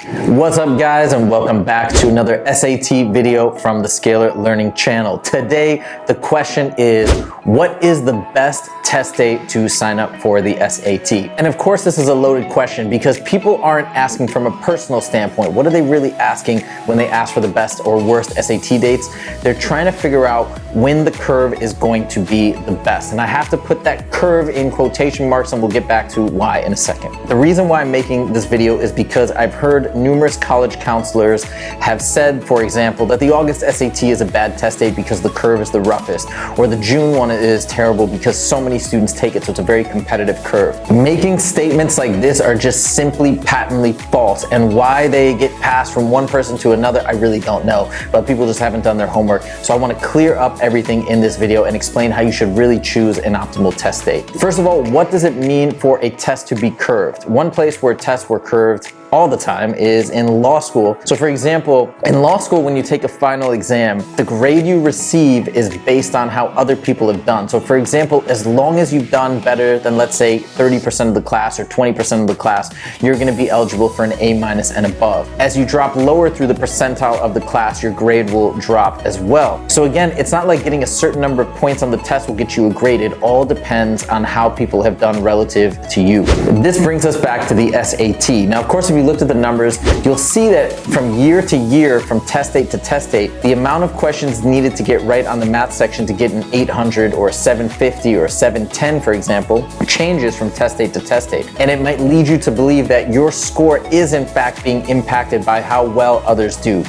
What's up guys, and welcome back to another SAT video from the Scalar Learning channel. Today, the question is, what is the best test date to sign up for the SAT? And of course, this is a loaded question because people aren't asking from a personal standpoint. What are they really asking when they ask for the best or worst SAT dates? They're trying to figure out when the curve is going to be the best. And I have to put that curve in quotation marks, and we'll get back to why in a second. The reason why I'm making this video is because I've heard numerous college counselors have said, for example, that the August SAT is a bad test date because the curve is the roughest, or the June one is terrible because so many students take it, so it's a very competitive curve. Making statements like this are just simply patently false, and why they get passed from one person to another, I really don't know, but people just haven't done their homework. So I want to clear up everything in this video and explain how you should really choose an optimal test date. First of all, what does it mean for a test to be curved? One place where tests were curved all the time is in law school. So for example, in law school, when you take a final exam, the grade you receive is based on how other people have done. So for example, as long as you've done better than, let's say, 30% of the class or 20% of the class, you're gonna be eligible for an A- and above. As you drop lower through the percentile of the class, your grade will drop as well. So again, it's not like getting a certain number of points on the test will get you a grade. It all depends on how people have done relative to you. This brings us back to the SAT. Now, of course, if you looked at the numbers, you'll see that from year to year, from test date to test date, the amount of questions needed to get right on the math section to get an 800 or 750 or 710, for example, changes from test date to test date. And it might lead you to believe that your score is in fact being impacted by how well others do.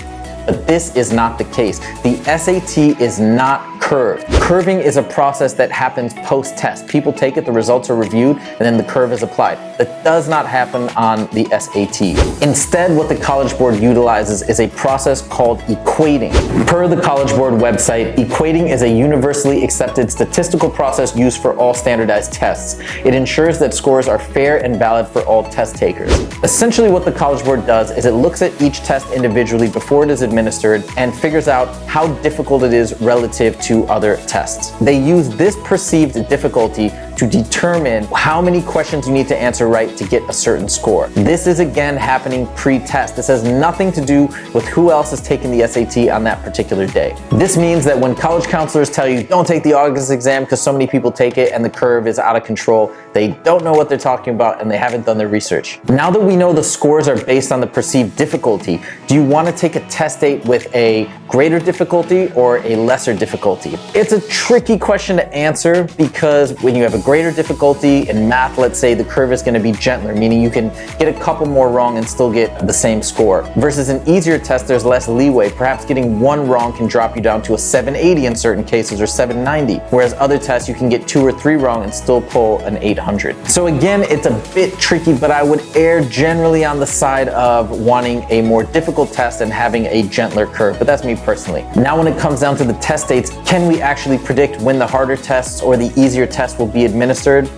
But this is not the case. The SAT is not curved. Curving is a process that happens post-test. People take it, the results are reviewed, and then the curve is applied. That does not happen on the SAT. Instead, what the College Board utilizes is a process called equating. Per the College Board website, equating is a universally accepted statistical process used for all standardized tests. It ensures that scores are fair and valid for all test takers. Essentially, what the College Board does is it looks at each test individually before it is administered and figures out how difficult it is relative to other tests. They use this perceived difficulty to determine how many questions you need to answer right to get a certain score. This is again happening pre-test. This has nothing to do with who else is taking the SAT on that particular day. This means that when college counselors tell you don't take the August exam because so many people take it and the curve is out of control, they don't know what they're talking about and they haven't done their research. Now that we know the scores are based on the perceived difficulty, do you want to take a test date with a greater difficulty or a lesser difficulty? It's a tricky question to answer because when you have a greater difficulty in math, let's say the curve is going to be gentler, meaning you can get a couple more wrong and still get the same score. Versus an easier test, there's less leeway. Perhaps getting one wrong can drop you down to a 780 in certain cases or 790. Whereas other tests, you can get 2 or 3 wrong and still pull an 800. So again, it's a bit tricky, but I would err generally on the side of wanting a more difficult test and having a gentler curve, but that's me personally. Now when it comes down to the test dates, can we actually predict when the harder tests or the easier tests will be administered?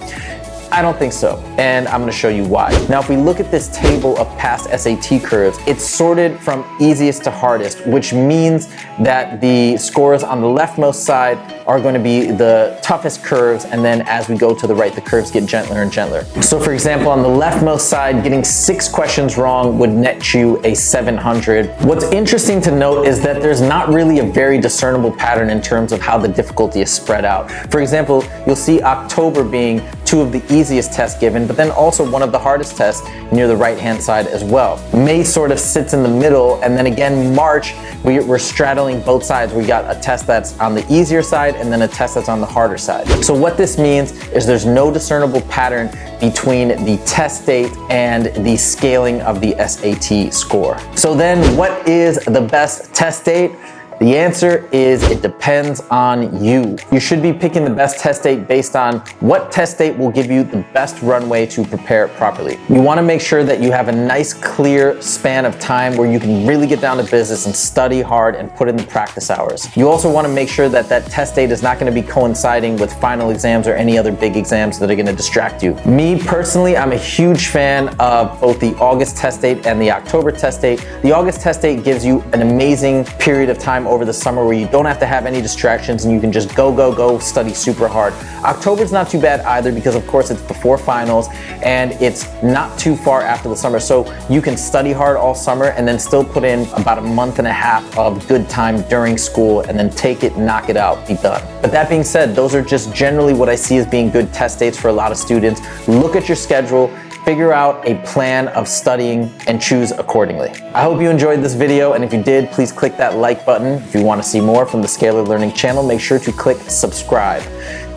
I don't think so, and I'm going to show you why. Now, if we look at this table of past SAT curves, it's sorted from easiest to hardest, which means that the scores on the leftmost side are going to be the toughest curves, and then as we go to the right, the curves get gentler and gentler. So for example, on the leftmost side, getting 6 questions wrong would net you a 700. What's interesting to note is that there's not really a very discernible pattern in terms of how the difficulty is spread out. For example, you'll see October being 2 of the easiest tests given, but then also one of the hardest tests near the right-hand side as well. May sort of sits in the middle, and then again, March, we're straddling both sides. We got a test that's on the easier side and then a test that's on the harder side. So what this means is there's no discernible pattern between the test date and the scaling of the SAT score. So then what is the best test date? The answer is it depends on you. You should be picking the best test date based on what test date will give you the best runway to prepare properly. You want to make sure that you have a nice clear span of time where you can really get down to business and study hard and put in the practice hours. You also want to make sure that that test date is not going to be coinciding with final exams or any other big exams that are going to distract you. Me personally, I'm a huge fan of both the August test date and the October test date. The August test date gives you an amazing period of time time over the summer where you don't have to have any distractions and you can just go study super hard. October's not too bad either because of course it's before finals and it's not too far after the summer. So you can study hard all summer and then still put in about a month and a half of good time during school and then take it, knock it out, be done. But that being said, those are just generally what I see as being good test dates for a lot of students. Look at your schedule, figure out a plan of studying and choose accordingly. I hope you enjoyed this video, and if you did, please click that like button. If you want to see more from the Scalar Learning channel, make sure to click subscribe.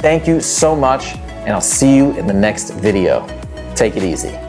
Thank you so much, and I'll see you in the next video. Take it easy.